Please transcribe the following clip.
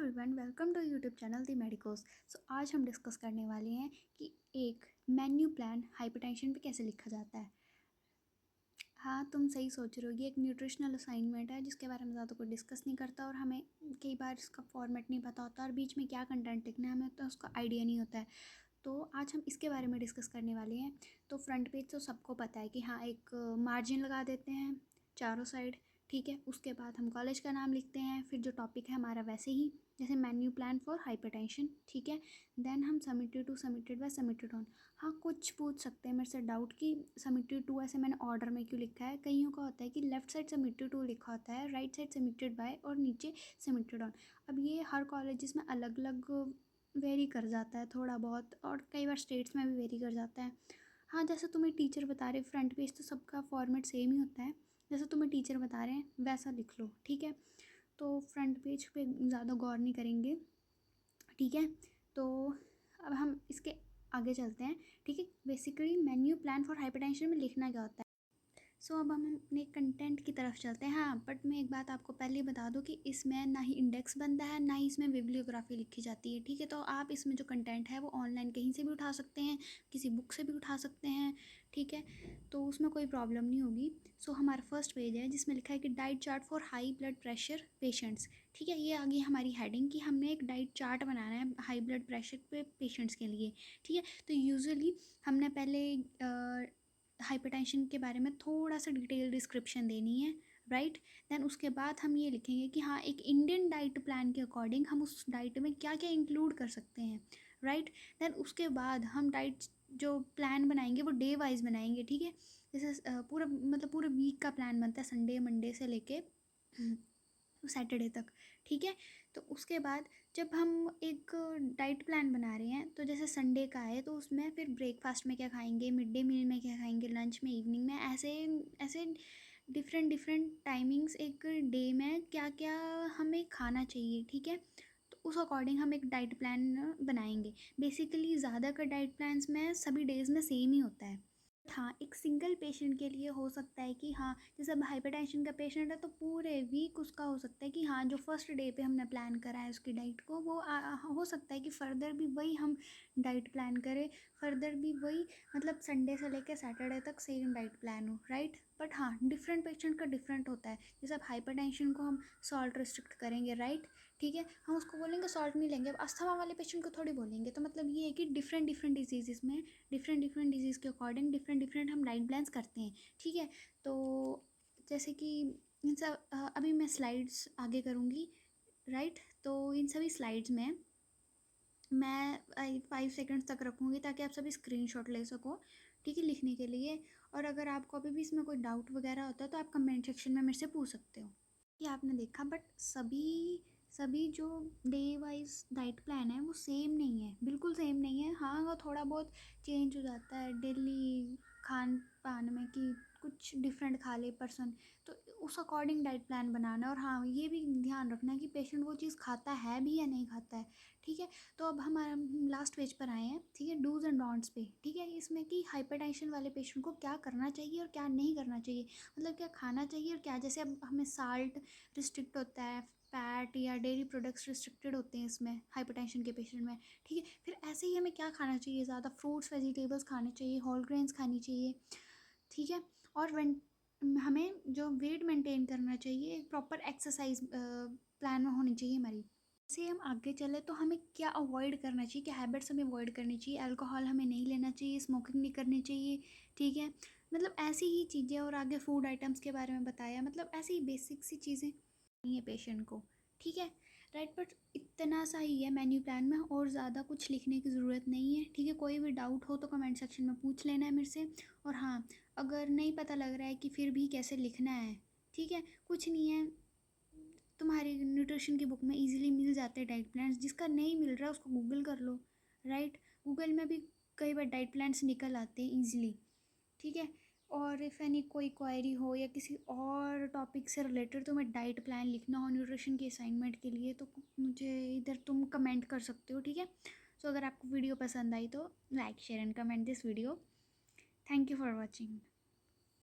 Everyone, welcome to YouTube channel the medicos. So आज हम discuss करने वाले हैं कि एक मेन्यू प्लान हाइपरटेंशन पे कैसे लिखा जाता है। हाँ, तुम सही सोच रहे हो, ये एक न्यूट्रिशनल असाइनमेंट है जिसके बारे में ज़्यादा कोई डिस्कस नहीं करता और हमें कई बार इसका फॉर्मेट नहीं पता होता और बीच में क्या कंटेंट लिखना है हमें तो उसका आइडिया नहीं होता है। तो आज हम इसके बारे में डिस्कस करने वाले हैं। तो फ्रंट पेज तो सबको पता है कि हाँ, एक मार्जिन लगा देते हैं चारों साइड, ठीक है। उसके बाद हम कॉलेज का नाम लिखते हैं, फिर जो टॉपिक है हमारा वैसे ही जैसे मेन्यू प्लान फॉर हाइपरटेंशन, ठीक है। देन हम submitted to, submitted by, submitted on. हाँ, कुछ पूछ सकते हैं मेरे से डाउट कि सबमिटेड टू ऐसे मैंने ऑर्डर में क्यों लिखा है। कईयों का होता है कि लेफ्ट साइड सबमिटेड टू लिखा होता है, राइट साइड सबमिटेड बाय और नीचे सबमिटेड ऑन। अब ये हर कॉलेजेस में अलग अलग वेरी कर जाता है थोड़ा बहुत, और कई बार स्टेट्स में भी वेरी कर जाता है। हाँ, जैसे तुम्हें टीचर बता रहे फ्रंट पेज तो सबका फॉर्मेट सेम ही होता है, जैसे तुम्हें टीचर बता रहे हैं वैसा लिख लो, ठीक है। तो फ्रंट पेज पे ज़्यादा गौर नहीं करेंगे, ठीक है। तो अब हम इसके आगे चलते हैं, ठीक है। Basically menu plan for hypertension में लिखना क्या होता है। अब हम अपने कंटेंट की तरफ चलते हैं। हाँ, बट मैं एक बात आपको पहले ही बता दूं कि इसमें ना ही इंडेक्स बनता है ना ही इसमें बिब्लियोग्राफी लिखी जाती है, ठीक है। तो आप इसमें जो कंटेंट है वो ऑनलाइन कहीं से भी उठा सकते हैं, किसी बुक से भी उठा सकते हैं, ठीक है। तो उसमें कोई प्रॉब्लम नहीं होगी। हमारा फर्स्ट पेज है जिसमें लिखा है कि diet chart for high blood pressure patients, ठीक है। ये आ गई हमारी हेडिंग कि हमने एक डाइट चार्ट बनाना है हाई ब्लड प्रेशर पे पेशेंट्स के लिए, ठीक है। तो यूजुअली हमने पहले हाइपरटेंशन के बारे में थोड़ा सा डिटेल डिस्क्रिप्शन देनी है, राइट। देन उसके बाद हम ये लिखेंगे कि हाँ, एक इंडियन डाइट प्लान के अकॉर्डिंग हम उस डाइट में क्या क्या इंक्लूड कर सकते हैं, राइट। देन उसके बाद हम डाइट जो प्लान बनाएंगे वो डे वाइज बनाएंगे, ठीक है। जैसे पूरा मतलब पूरे वीक का प्लान बनता है, संडे मंडे से लेके सैटरडे तक, ठीक है। तो उसके बाद जब हम एक डाइट प्लान बना रहे हैं तो जैसे संडे का है तो उसमें फिर ब्रेकफास्ट में क्या खाएंगे, मिड डे मील में क्या खाएंगे, लंच में, इवनिंग में, ऐसे ऐसे डिफरेंट डिफरेंट टाइमिंग्स एक डे में क्या क्या हमें खाना चाहिए, ठीक है। तो उस अकॉर्डिंग हम एक डाइट प्लान बनाएंगे। बेसिकली ज़्यादा का डाइट प्लान्स में सभी डेज़ में सेम ही होता है। हाँ, एक सिंगल पेशेंट के लिए हो सकता है कि हाँ, जैसे अब हाइपरटेंशन का पेशेंट है तो पूरे वीक उसका हो सकता है कि हाँ, जो फर्स्ट डे पे हमने प्लान करा है उसकी डाइट को वो हो सकता है कि फ़र्दर भी वही हम डाइट प्लान करें, फ़र्दर भी वही, मतलब संडे से लेकर सैटरडे तक सेम डाइट प्लान हो, राइट। बट हाँ, डिफरेंट पेशेंट का डिफरेंट होता है। जैसे अब हाइपरटेंशन को हम सॉल्ट रिस्ट्रिक्ट करेंगे, राइट, ठीक है। हम उसको बोलेंगे सॉल्ट नहीं लेंगे। अब अस्थमा वाले पेशेंट को थोड़ी बोलेंगे। तो मतलब ये है कि डिफरेंट डिफरेंट डिजीज़ में डिफरेंट डिफरेंट डिजीज़ के अकॉर्डिंग डिफरेंट डिफरेंट हम डाइट प्लान्स करते हैं, ठीक है। तो जैसे कि इन सब अभी मैं स्लाइड्स आगे करूँगी, राइट। तो इन सभी स्लाइड्स में मैं 5 सेकंड्स तक रखूँगी ताकि आप सभी स्क्रीनशॉट ले सको, ठीक है, लिखने के लिए। और अगर आपको अभी भी इसमें कोई डाउट वगैरह होता है तो आप कमेंट सेक्शन में मेरे से पूछ सकते हो। कि आपने देखा, बट सभी सभी जो डे वाइज डाइट प्लान है वो सेम नहीं है, बिल्कुल सेम नहीं है। हाँ, वो थोड़ा बहुत चेंज हो जाता है डेली खान पान में कि कुछ डिफरेंट खा ले पर्सन, तो उस अकॉर्डिंग डाइट प्लान बनाना है। और हाँ, ये भी ध्यान रखना है कि पेशेंट वो चीज़ खाता है भी या नहीं खाता है, ठीक है। तो अब हमारा लास्ट पेज पर आए हैं, ठीक है, डूज एंड डोंट्स पे, ठीक है। इसमें कि हाइपरटेंशन वाले पेशेंट को क्या करना चाहिए और क्या नहीं करना चाहिए, मतलब क्या खाना चाहिए और क्या। जैसे अब हमें साल्ट रिस्ट्रिक्ट होता है, फैट या डेयरी प्रोडक्ट्स रिस्ट्रिक्टेड होते हैं इसमें हाइपरटेंशन के पेशेंट में, ठीक है। फिर ऐसे ही हमें क्या खाना चाहिए, ज़्यादा फ्रूट्स वेजिटेबल्स खाने चाहिए, होल ग्रेन्स खानी चाहिए, ठीक है। और हमें जो वेट मेंटेन करना चाहिए, एक प्रॉपर एक्सरसाइज प्लान में होनी चाहिए हमारी। जैसे हम आगे चले तो हमें क्या अवॉइड करना चाहिए, क्या हैबिट्स हमें अवॉइड करनी चाहिए। अल्कोहल हमें नहीं लेना चाहिए, स्मोकिंग नहीं करनी चाहिए, ठीक है। मतलब ऐसी ही चीज़ें, और आगे फूड आइटम्स के बारे में बताया, मतलब ऐसी ही बेसिक सी चीज़ें नहीं है पेशेंट को, ठीक है, राइट। बट इतना सा ही है मेन्यू प्लान में, और ज़्यादा कुछ लिखने की ज़रूरत नहीं है, ठीक है। कोई भी डाउट हो तो कमेंट सेक्शन में पूछ लेना है मेरे से। और हाँ, अगर नहीं पता लग रहा है कि फिर भी कैसे लिखना है, ठीक है, कुछ नहीं है, तुम्हारी न्यूट्रिशन की बुक में इजीली मिल जाते हैं डाइट प्लान्स। जिसका नहीं मिल रहा है उसको गूगल कर लो, राइट। गूगल में भी कई बार डाइट प्लान्स निकल आते हैं ईजिली, ठीक है। और इफ़ एनी कोई क्वायरी हो या किसी और टॉपिक से रिलेटेड तुम्हें डाइट प्लान लिखना हो न्यूट्रिशन की असाइनमेंट के लिए, तो मुझे इधर तुम कमेंट कर सकते हो, ठीक है। अगर आपको वीडियो पसंद आई तो like share and comment this video. Thank you for watching.